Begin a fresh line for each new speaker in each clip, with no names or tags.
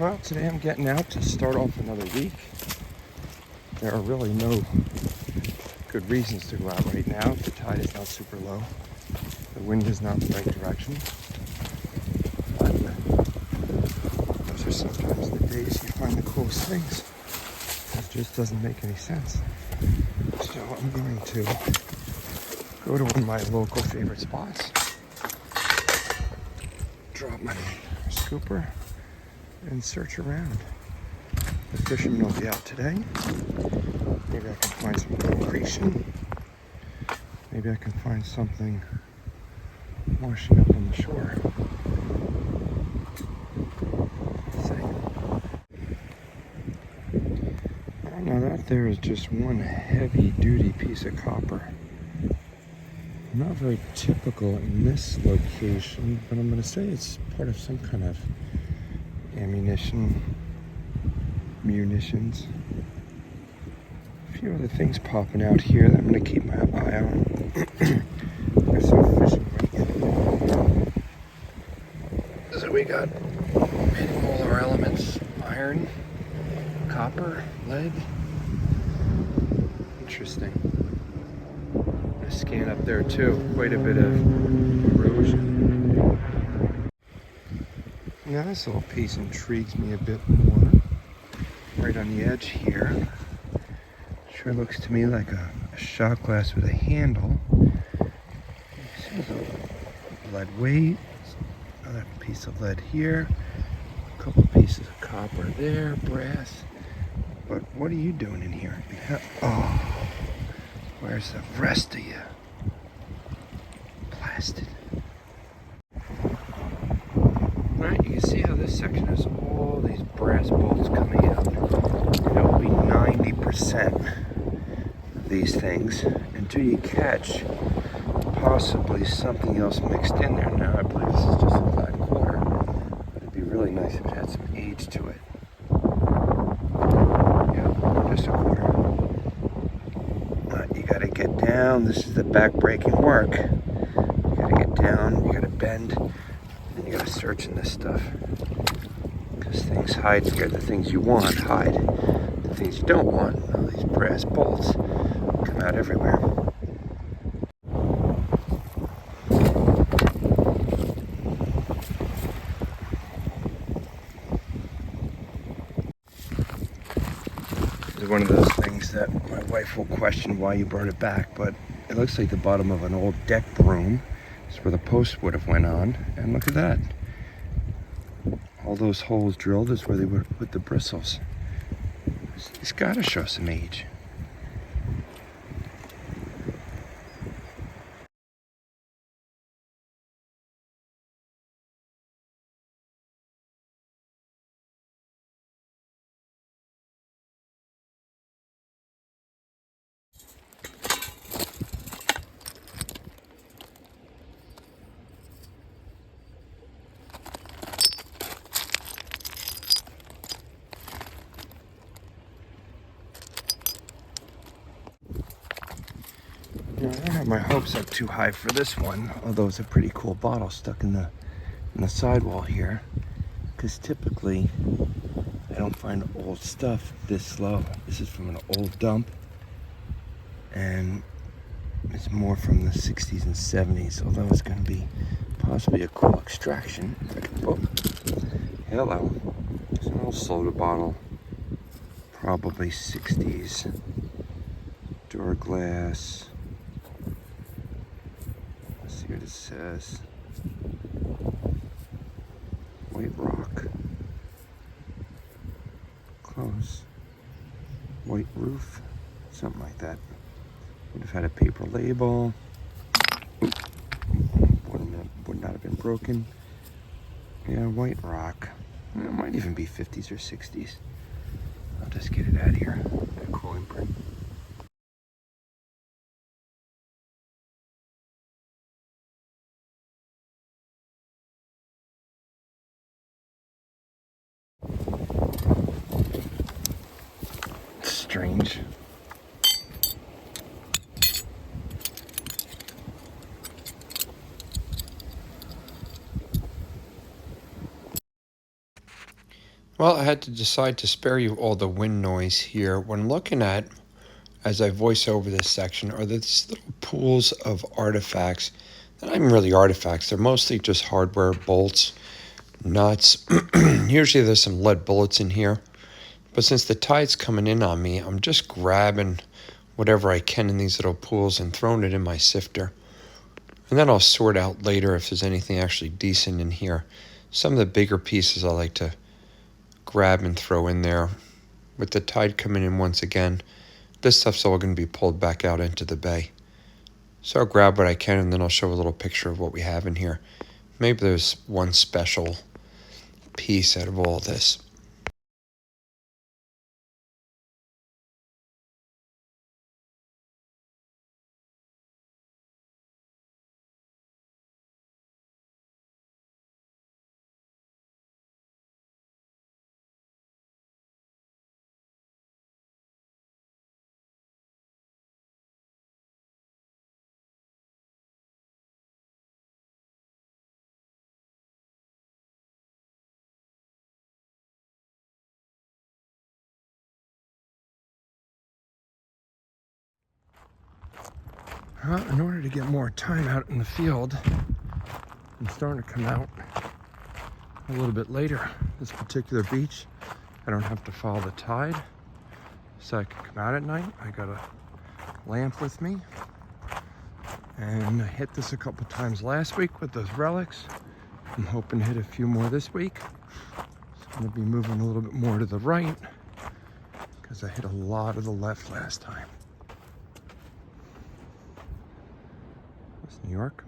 Well, today I'm getting out to start off another week. There are really no good reasons to go out right now. The tide is not super low. The wind is not in the right direction. But those are sometimes the days you find the coolest things. It just doesn't make any sense. So I'm going to go to one of my local favorite spots, drop my scooper, and search around. The fishermen will be out today. Maybe I can find some concretion. Maybe I can find something washing up on the shore. Let's see. Oh, now that there is just one heavy-duty piece of copper. Not very typical in this location, but I'm going to say it's part of some kind of munitions. A few other things popping out here that I'm going to keep my eye on. There's some fishing rig. So we got hitting all our elements: iron, copper, lead. Interesting. I scan up there too. Quite a bit of erosion. Now this little piece intrigues me a bit more. Right on the edge here. Sure looks to me like a shot glass with a handle. This is a lead weight. Another piece of lead here. A couple pieces of copper there, brass. But what are you doing in here? Oh, where's the rest of you? Blasted. Alright, you can see how this section has all these brass bolts coming out. And it will be 90% of these things until you catch possibly something else mixed in there. Now, I believe this is just a flat quarter, but it'd be really nice if it had some age to it. Yeah, just a quarter. You gotta get down. This is the back-breaking work. You gotta get down, you gotta bend, and you gotta search in this stuff. Because things hide here. The things you want hide. The things you don't want, all these brass bolts, come out everywhere. It's one of those things that my wife will question why you brought it back, but it looks like the bottom of an old deck broom. It's where the post would have went on, and look at that. All those holes drilled is where they would put the bristles. It's got to show some age. I don't have my hopes up too high for this one, although it's a pretty cool bottle stuck in the sidewall here. Because typically, I don't find old stuff this slow. This is from an old dump, and it's more from the 60s and 70s, although it's going to be possibly a cool extraction. Oh, hello. It's an old soda bottle, probably 60s. Door glass. See what it says. White rock. Close. White roof. Something like that. Would have had a paper label. Would not have been broken. Yeah, white rock. It might even be 50s or 60s. I'll just get it out of here. A cool imprint. Strange.
Well, I had to decide to spare you all the wind noise here. What I'm looking at as I voice over this section are these little pools of artifacts. They're not even really artifacts, they're mostly just hardware, bolts, nuts. Usually there's some lead bullets in here. But since the tide's coming in on me, I'm just grabbing whatever I can in these little pools and throwing it in my sifter. And then I'll sort out later if there's anything actually decent in here. Some of the bigger pieces I like to grab and throw in there. With the tide coming in once again, this stuff's all going to be pulled back out into the bay. So I'll grab what I can and then I'll show a little picture of what we have in here. Maybe there's one special piece out of all this.
Well, in order to get more time out in the field, I'm starting to come out a little bit later. This particular beach, I don't have to follow the tide, so I can come out at night. I got a lamp with me, and I hit this a couple times last week with those relics. I'm hoping to hit a few more this week. So I'm going to be moving a little bit more to the right because I hit a lot of the left last time. That's New York.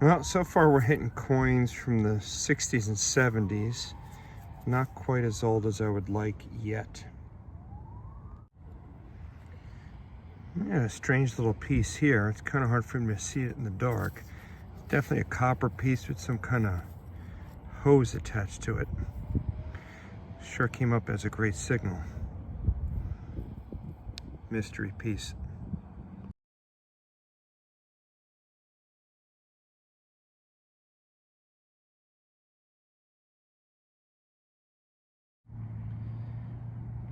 Well, so far we're hitting coins from the 60s and 70s. Not quite as old as I would like yet. Yeah, a strange little piece here. It's kind of hard for me to see it in the dark. Definitely a copper piece with some kind of hose attached to it. Sure came up as a great signal. Mystery piece.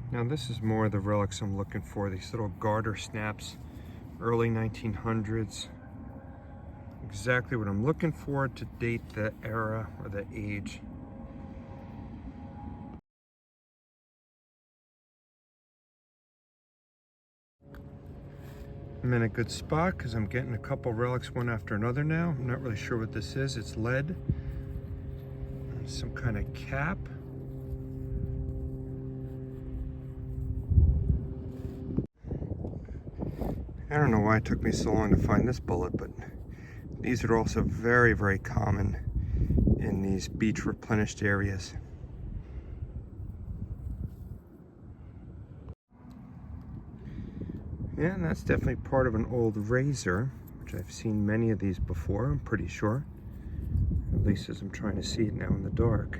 Now this is more of the relics I'm looking for. These little garter snaps, early 1900s. Exactly what I'm looking for to date the era or the age. I'm in a good spot because I'm getting a couple relics one after another now. I'm not really sure what this is. It's lead. Some kind of cap. I don't know why it took me so long to find this bullet, but these are also very, very common in these beach replenished areas. Yeah, and that's definitely part of an old razor, which I've seen many of these before, I'm pretty sure. At least as I'm trying to see it now in the dark.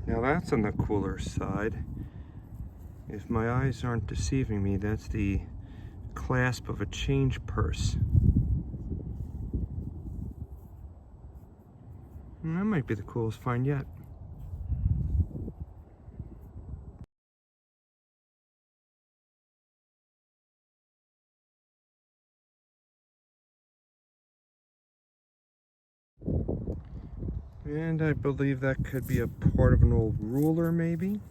Now that's on the cooler side. If my eyes aren't deceiving me, that's the clasp of a change purse. And that might be the coolest find yet. And I believe that could be a part of an old ruler, maybe.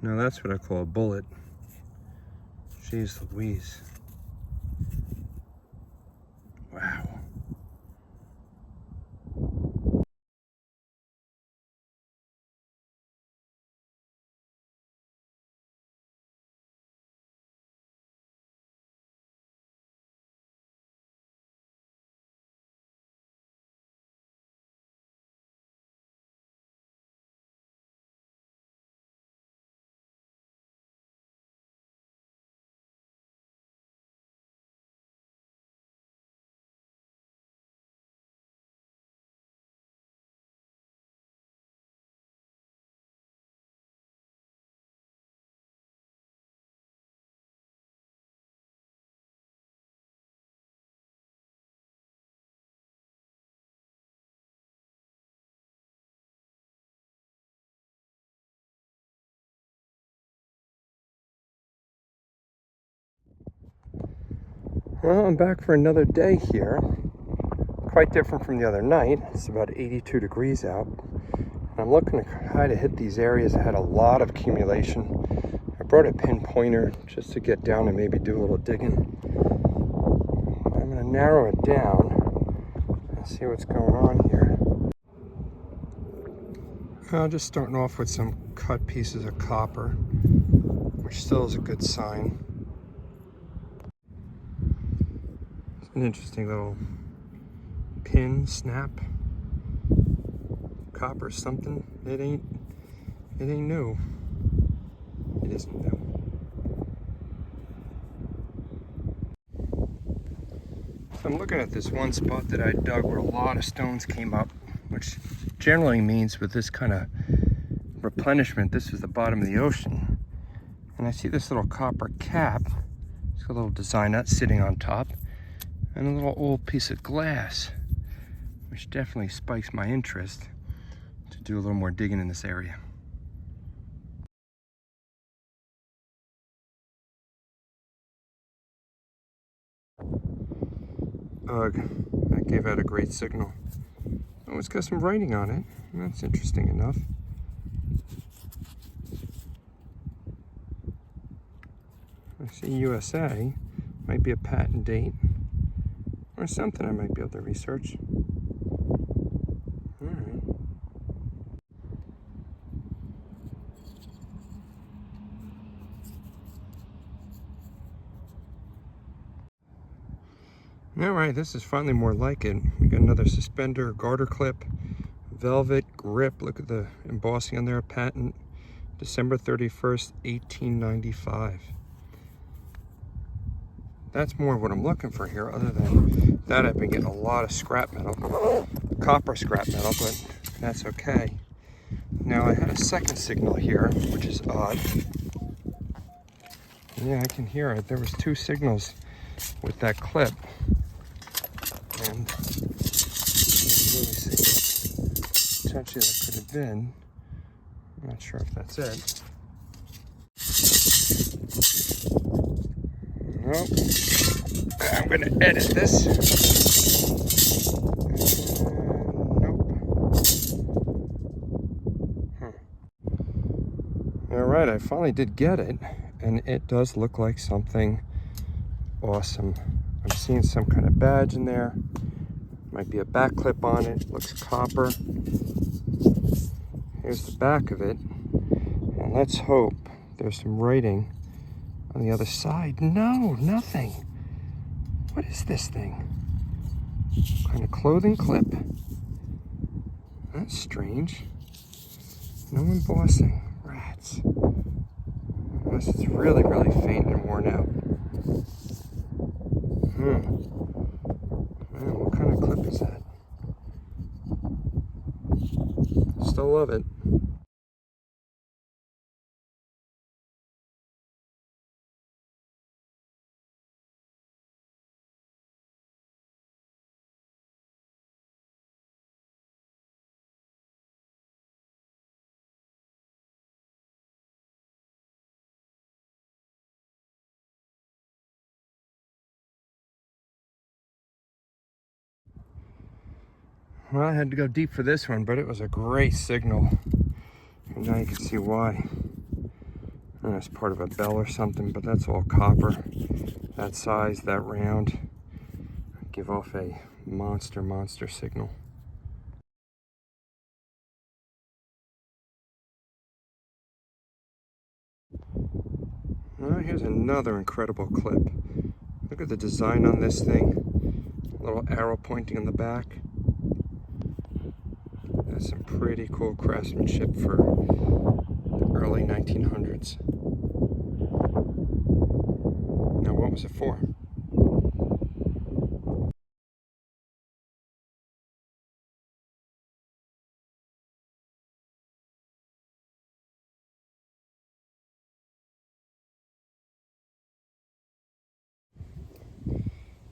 Now that's what I call a bullet. Jeez Louise. Wow. Well, I'm back for another day here. Quite different from the other night. It's about 82 degrees out. And I'm looking to try to hit these areas that had a lot of accumulation. I brought a pinpointer just to get down and maybe do a little digging. I'm going to narrow it down and see what's going on here. Just starting off with some cut pieces of copper, which still is a good sign. It's an interesting little pin snap. Copper something. It ain't new. It isn't new. So I'm looking at this one spot that I dug where a lot of stones came up, which generally means with this kind of replenishment, this is the bottom of the ocean. And I see this little copper cap. It's got a little design nut sitting on top, and a little old piece of glass, which definitely spikes my interest to do a little more digging in this area. Ugh, that gave out a great signal. Oh, it's got some writing on it. That's interesting enough. I see USA. Might be a patent date or something I might be able to research. All right. All right, this is finally more like it. We got another suspender, garter clip, velvet grip. Look at the embossing on there. Patent, December 31st, 1895. That's more of what I'm looking for here. Other than that, I've been getting a lot of scrap metal, copper scrap metal, but that's okay. Now I had a second signal here, which is odd. Yeah, I can hear it. There was two signals with that clip. And really see what potentially that could have been. I'm not sure if that's it. Nope. I'm going to edit this. Nope. All right, I finally did get it, and it does look like something awesome. I'm seeing some kind of badge in there. Might be a back clip on it. Looks copper. Here's the back of it. And let's hope there's some writing on the other side. No, nothing. What is this thing? Kind of clothing clip? That's strange. No embossing. Rats. Unless it's really, really faint and worn out. Man, what kind of clip is that? Still love it. Well, I had to go deep for this one, but it was a great signal. And now you can see why. And it's part of a bell or something, but that's all copper. That size, that round. Give off a monster signal. Well, here's another incredible clip. Look at the design on this thing. Little arrow pointing on the back. That's some pretty cool craftsmanship for the early 1900s. Now, what was it for?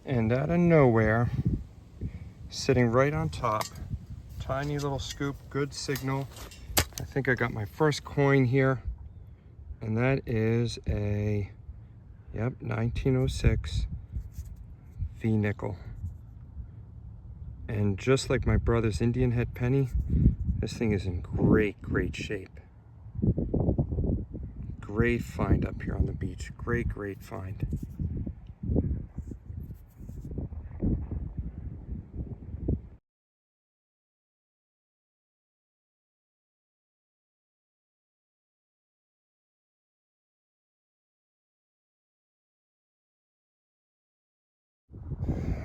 And out of nowhere, sitting right on top, tiny little scoop, good signal. I think I got my first coin here, and that is a, 1906 V nickel. And just like my brother's Indian head penny, this thing is in great, great shape. Great find up here on the beach. Great, great find.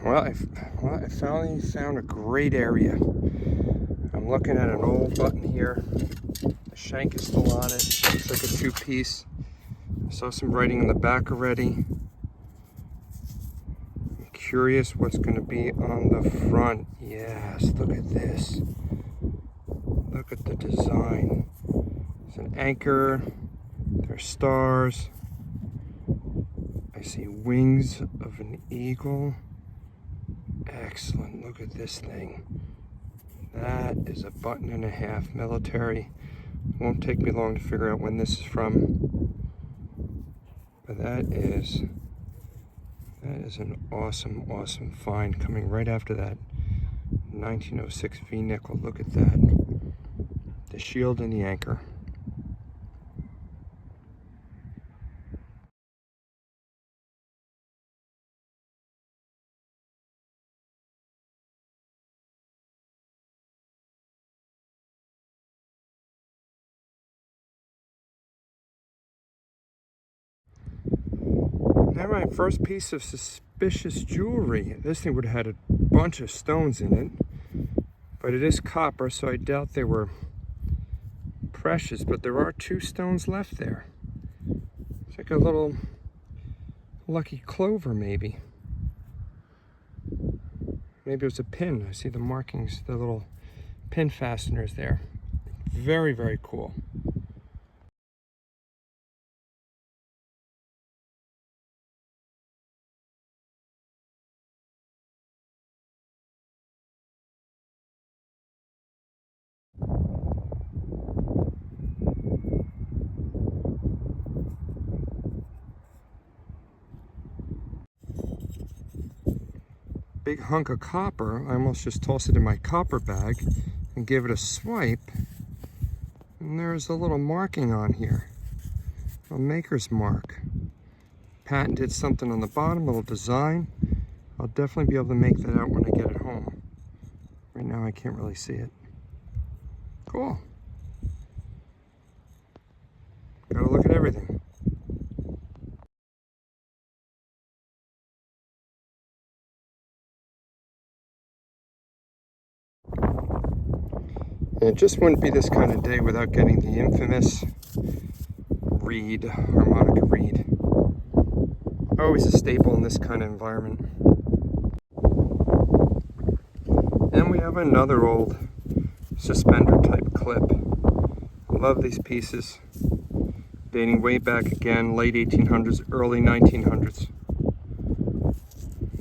Well, I finally found a great area. I'm looking at an old button here. The shank is still on it. Looks like a two-piece. I saw some writing on the back already. I'm curious what's going to be on the front. Yes, look at this. Look at the design. It's an anchor. There's stars. I see wings of an eagle. Excellent. Look at this thing. That is a 1.5 buttons military. Won't take me long to figure out when this is from. But that is an awesome, awesome find coming right after that 1906 V nickel. Look at that. The shield and the anchor. Now my first piece of suspicious jewelry. This thing would have had a bunch of stones in it, but it is copper, so I doubt they were precious, but there are 2 stones left there. It's like a little lucky clover, maybe. Maybe it was a pin. I see the markings, the little pin fasteners there. Very, very cool. Big hunk of copper. I almost just tossed it in my copper bag and gave it a swipe. And there's a little marking on here, a maker's mark. Patented something on the bottom, a little design. I'll definitely be able to make that out when I get it home. Right now I can't really see it. Cool. Gotta look at everything. And it just wouldn't be this kind of day without getting the infamous reed, harmonica reed. Always a staple in this kind of environment. And we have another old suspender type clip. Love these pieces. Dating way back again, late 1800s, early 1900s.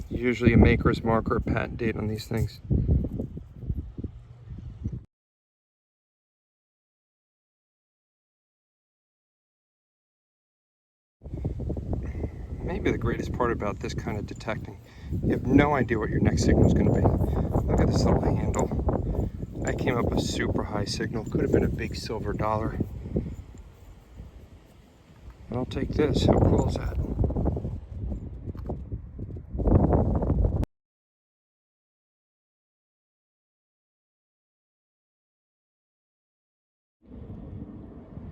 Usually a maker's mark or a patent date on these things. Maybe the greatest part about this kind of detecting, you have no idea what your next signal is going to be. Look at this little handle. That came up a super high signal. Could have been a big silver dollar. But I'll take this. How cool is that?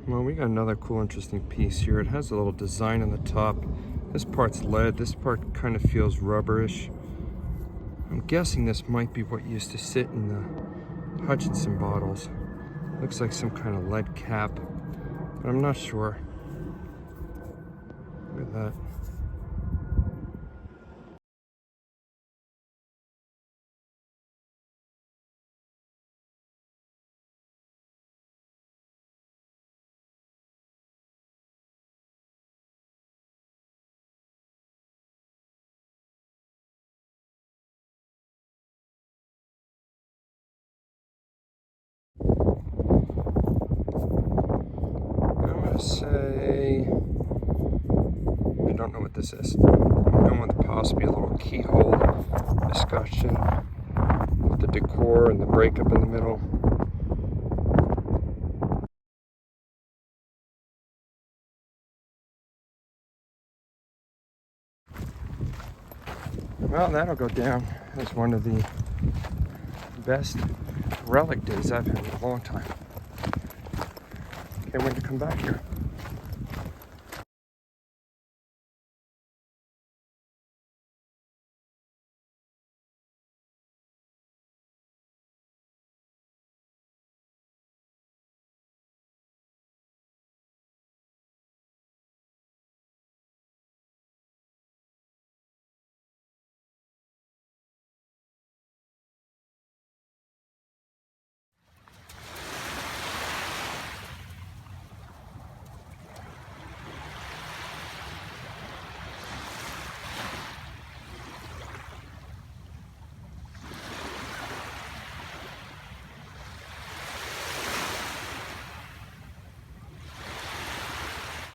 Well, we got another cool, interesting piece here. It has a little design on the top. This part's lead. This part kind of feels rubberish. I'm guessing this might be what used to sit in the Hutchinson bottles. Looks like some kind of lead cap, but I'm not sure. Look at that. I'm gonna say, I don't know what this is. Going with possibly a little keyhole discussion with the decor and the breakup in the middle. Well, that'll go down as one of the best relic days I've had in a long time. Can't wait to come back here.